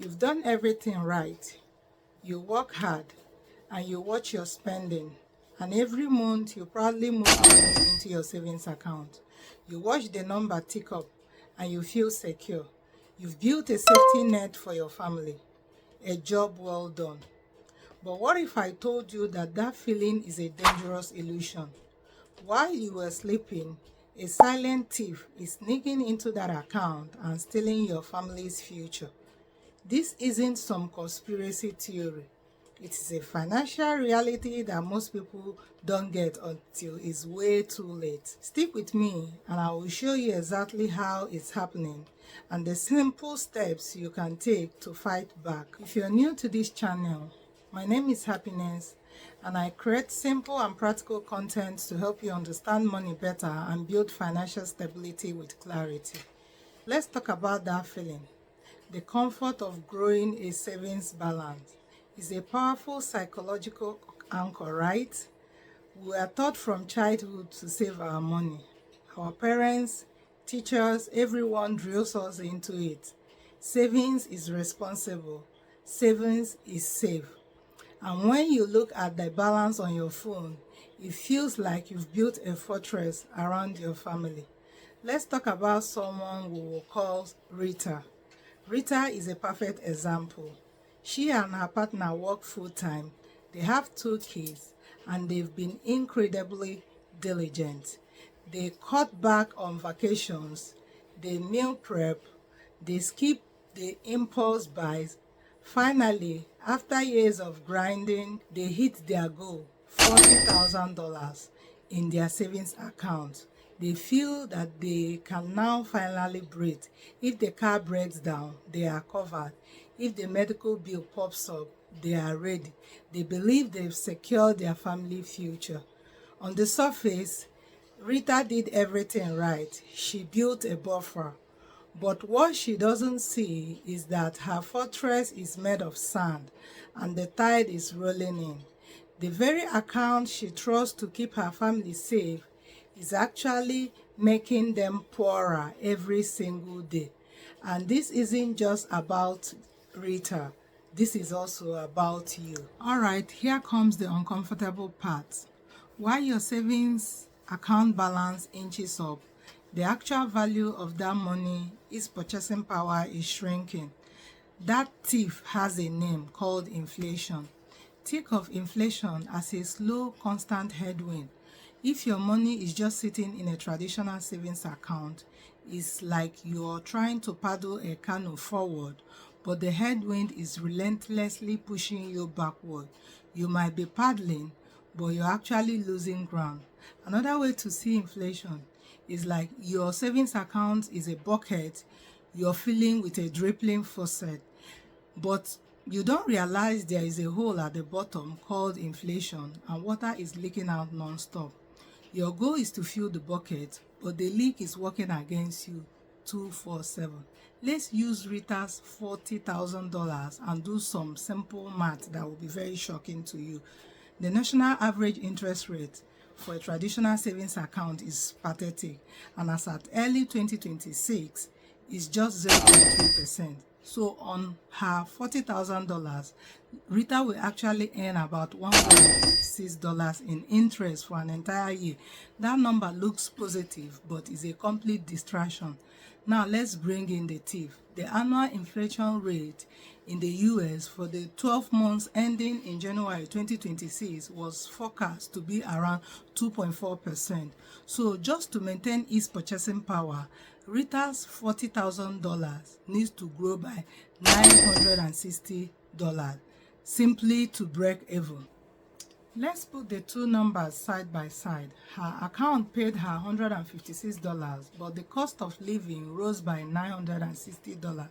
You've done everything right. You work hard and you watch your spending. And every month you proudly move money into your savings account. You watch the number tick up and you feel secure. You've built a safety net for your family. A job well done. But what if I told you that that feeling is a dangerous illusion? While you were sleeping, a silent thief is sneaking into that account and stealing your family's future. This isn't some conspiracy theory. It is a financial reality that most people don't get until it's way too late. Stick with me and I will show you exactly how it's happening and the simple steps you can take to fight back. If you're new to this channel, my name is Happiness and I create simple and practical content to help you understand money better and build financial stability with clarity. Let's talk about that feeling. The comfort of growing a savings balance is a powerful psychological anchor, right? We are taught from childhood to save our money. Our parents, teachers, everyone drills us into it. Savings is responsible. Savings is safe. And when you look at the balance on your phone, it feels like you've built a fortress around your family. Let's talk about someone we will call Rita. Rita is a perfect example. She and her partner work full-time. They have 2 kids and they've been incredibly diligent. They cut back on vacations, they meal prep, they skip the impulse buys. Finally, after years of grinding, they hit their goal, $40,000 in their savings account. They feel that they can now finally breathe. If the car breaks down, they are covered. If the medical bill pops up, they are ready. They believe they've secured their family future. On the surface, Rita did everything right. She built a buffer. But what she doesn't see is that her fortress is made of sand and the tide is rolling in. The very account she trusts to keep her family safe is actually making them poorer every single day. And this isn't just about Rita. This is also about you. Alright, here comes the uncomfortable part. While your savings account balance inches up, the actual value of that money, its purchasing power, is shrinking. That thief has a name called inflation. Think of inflation as a slow, constant headwind. If your money is just sitting in a traditional savings account, it's like you're trying to paddle a canoe forward, but the headwind is relentlessly pushing you backward. You might be paddling, but you're actually losing ground. Another way to see inflation is like your savings account is a bucket you're filling with a dripping faucet, but you don't realize there is a hole at the bottom called inflation and water is leaking out non-stop. Your goal is to fill the bucket, but the leak is working against you 24/7. Let's use Rita's $40,000 and do some simple math that will be very shocking to you. The national average interest rate for a traditional savings account is pathetic, and as at early 2026 is just 0.3%. So on her $40,000, Rita will actually earn about $106 in interest for an entire year. That number looks positive, but is a complete distraction. Now let's bring in the thief. The annual inflation rate in the US for the 12 months ending in January 2026 was forecast to be around 2.4%. So just to maintain its purchasing power, Rita's $40,000 needs to grow by $960 simply to break even. Let's put the two numbers side by side. Her account paid her $156, but the cost of living rose by $960.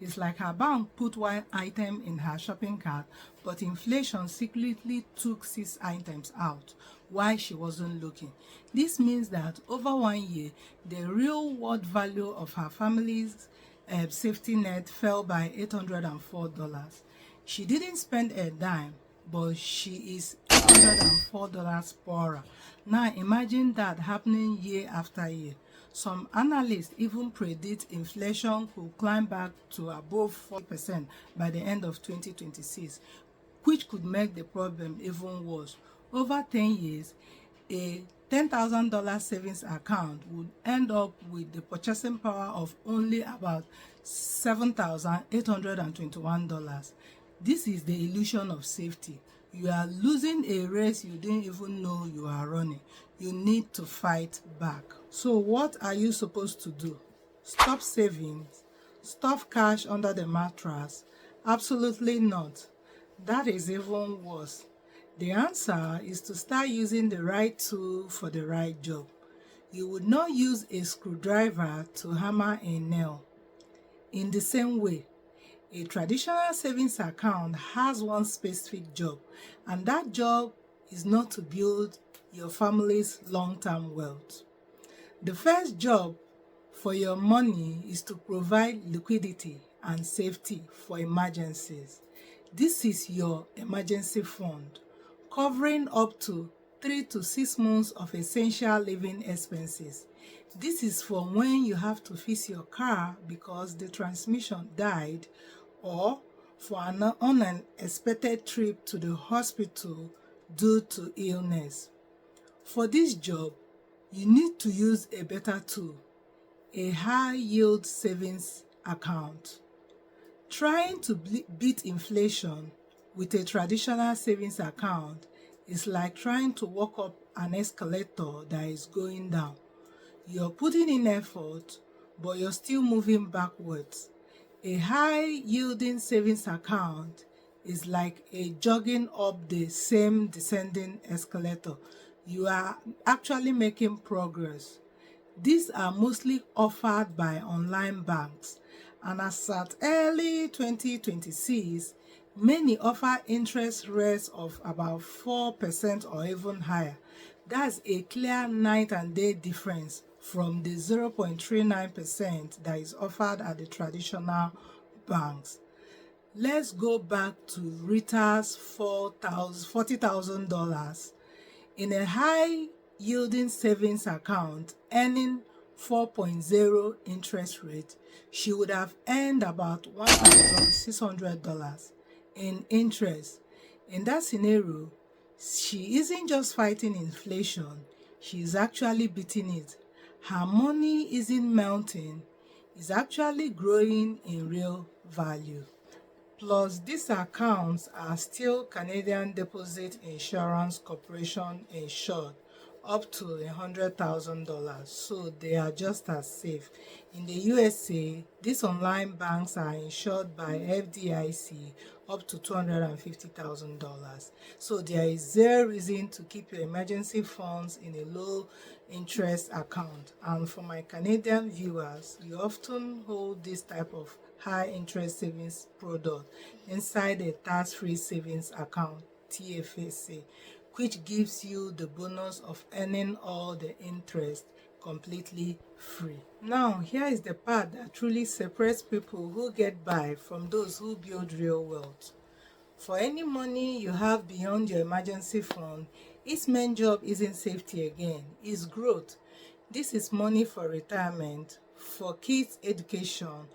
It's like her bank put one item in her shopping cart, but inflation secretly took 6 items out while she wasn't looking. This means that over 1 year, the real world value of her family's safety net fell by $804. She didn't spend a dime, but she is $804 poorer. Now imagine that happening year after year. Some analysts even predict inflation could climb back to above 4% by the end of 2026, which could make the problem even worse. Over 10 years, a $10,000 savings account would end up with the purchasing power of only about $7,821. This is the illusion of safety. You are losing a race you didn't even know you are running. You need to fight back. So what are you supposed to do? Stop saving? Stuff cash under the mattress? Absolutely not. That is even worse. The answer is to start using the right tool for the right job. You would not use a screwdriver to hammer a nail. In the same way, a traditional savings account has one specific job, and that job is not to build your family's long-term wealth. The first job for your money is to provide liquidity and safety for emergencies. This is your emergency fund, covering up to 3 to 6 months of essential living expenses. This is for when you have to fix your car because the transmission died, or for an unexpected trip to the hospital due to illness. For this job, you need to use a better tool, a high-yield savings account. Trying to beat inflation with a traditional savings account is like trying to walk up an escalator that is going down. You're putting in effort, but you're still moving backwards. A high-yielding savings account is like a jogging up the same descending escalator. You are actually making progress. These are mostly offered by online banks, and as at early 2026, many offer interest rates of about 4% or even higher. That's a clear night and day difference from the 0.39% that is offered at the traditional banks. Let's go back to Rita's $40,000. In a high-yielding savings account earning 4.0 interest rate, she would have earned about $1,600 in interest. In that scenario, she isn't just fighting inflation, she is actually beating it. Her money isn't melting, it's actually growing in real value. Plus, these accounts are still Canadian Deposit Insurance Corporation insured up to $100,000, so they are just as safe. In the USA, these online banks are insured by FDIC up to $250,000. So there is zero reason to keep your emergency funds in a low interest account. And for my Canadian viewers, you often hold this type of high interest savings product inside a tax-free savings account, TFSA, which gives you the bonus of earning all the interest completely free. Now, here is the part that truly separates people who get by from those who build real wealth. For any money you have beyond your emergency fund, its main job isn't safety again, it's growth. This is money for retirement, for kids' education,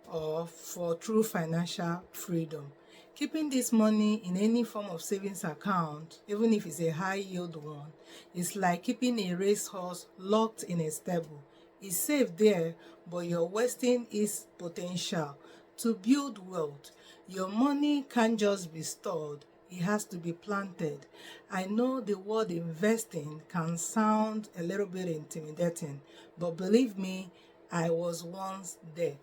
or for true financial freedom. Keeping this money in any form of savings account, even if it's a high yield one, is like keeping a racehorse locked in a stable. It's safe there, but you're wasting its potential. To build wealth, your money can't just be stored, it has to be planted. I know the word investing can sound a little bit intimidating, but believe me, I was once there.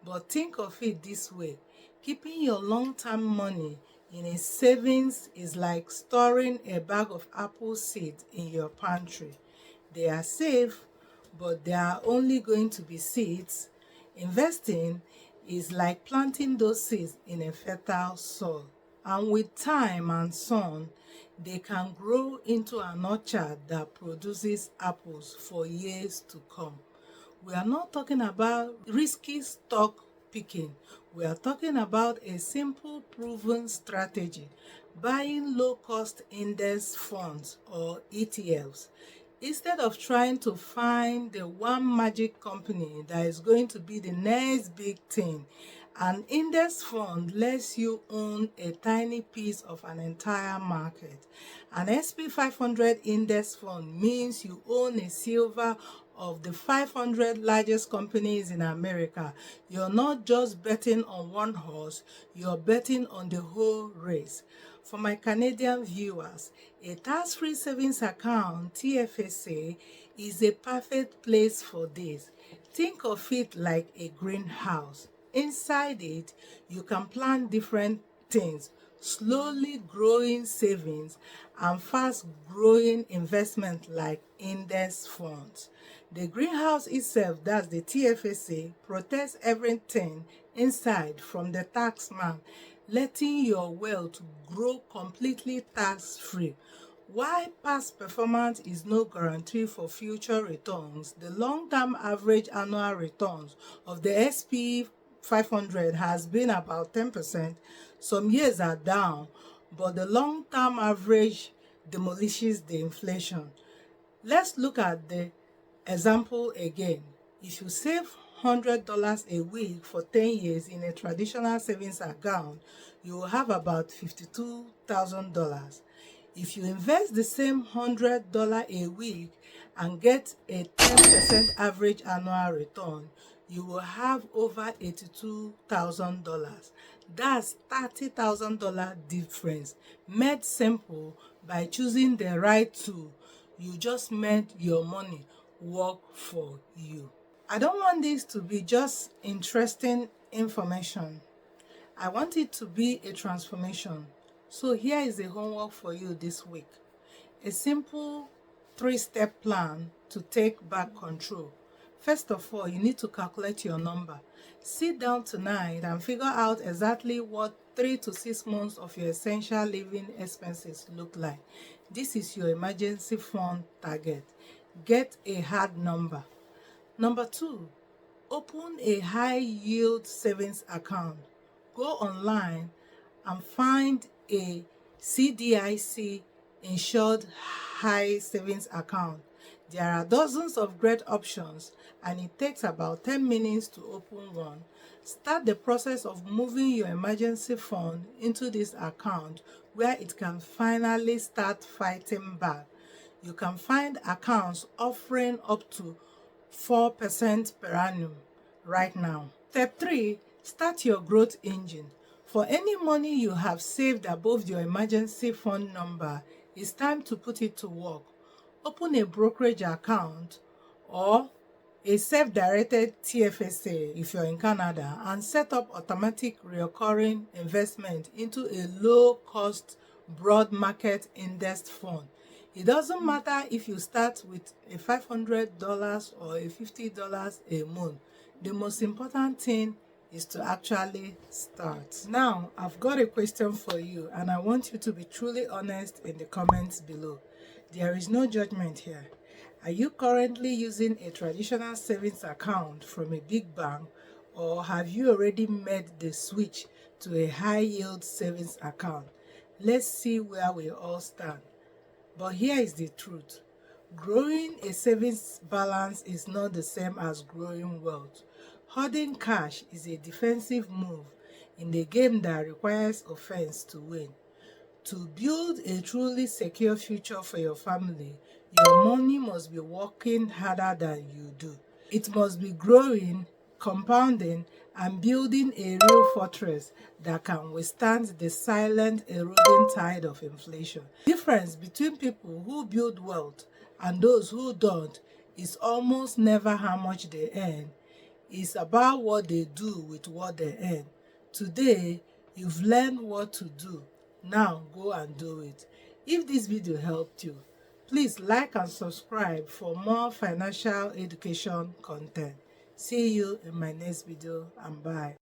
But think of it this way. Keeping your long-term money in a savings is like storing a bag of apple seeds in your pantry. They are safe, but they are only going to be seeds. Investing is like planting those seeds in a fertile soil. And with time and sun, they can grow into an orchard that produces apples for years to come. We are not talking about risky stock picking. We are talking about a simple, proven strategy, buying low-cost index funds or ETFs. Instead of trying to find the one magic company that is going to be the next big thing, an index fund lets you own a tiny piece of an entire market. An SP 500 index fund means you own a silver of the 500 largest companies in America. You're not just betting on one horse, you're betting on the whole race. For my Canadian viewers, a tax-free savings account, TFSA, is a perfect place for this. Think of it like a greenhouse. Inside it, you can plant different things, slowly growing savings and fast growing investment like index funds. The greenhouse itself, that's the TFSA, protects everything inside from the tax man, letting your wealth grow completely tax-free. While past performance is no guarantee for future returns, the long-term average annual returns of the SP 500 has been about 10%. Some years are down, but the long-term average demolishes the inflation. Let's look at the example again. If you save $100 a week for 10 years in a traditional savings account, you will have about $52,000. If you invest the same $100 a week and get a 10% average annual return, you will have over $82,000. That's $30,000 difference made simple by choosing the right tool. You just made your money work for you. I don't want this to be just interesting information. I want it to be a transformation. So here is the homework for you this week. A simple 3-step plan to take back control. First of all, you need to calculate your number. Sit down tonight and figure out exactly what 3 to 6 months of your essential living expenses look like. This is your emergency fund target. Get a hard number. Number 2, open a high-yield savings account. Go online and find a CDIC insured high savings account. There are dozens of great options and it takes about 10 minutes to open one. Start the process of moving your emergency fund into this account where it can finally start fighting back. You can find accounts offering up to 4% per annum right now. Step 3, start your growth engine. For any money you have saved above your emergency fund number, it's time to put it to work. Open a brokerage account or a self-directed TFSA if you're in Canada and set up automatic recurring investment into a low-cost broad market indexed fund. It doesn't matter if you start with a $500 or a $50 a month. The most important thing is to actually start. Now, I've got a question for you and I want you to be truly honest in the comments below. There is no judgment here. Are you currently using a traditional savings account from a big bank, or have you already made the switch to a high-yield savings account? Let's see where we all stand. But here is the truth. Growing a savings balance is not the same as growing wealth. Hoarding cash is a defensive move in the game that requires offense to win. To build a truly secure future for your family, your money must be working harder than you do. It must be growing, compounding, and building a real fortress that can withstand the silent eroding tide of inflation. The difference between people who build wealth and those who don't is almost never how much they earn. It's about what they do with what they earn. Today, you've learned what to do. Now go and do it. If this video helped you, please like and subscribe for more financial education content. See you in my next video and bye.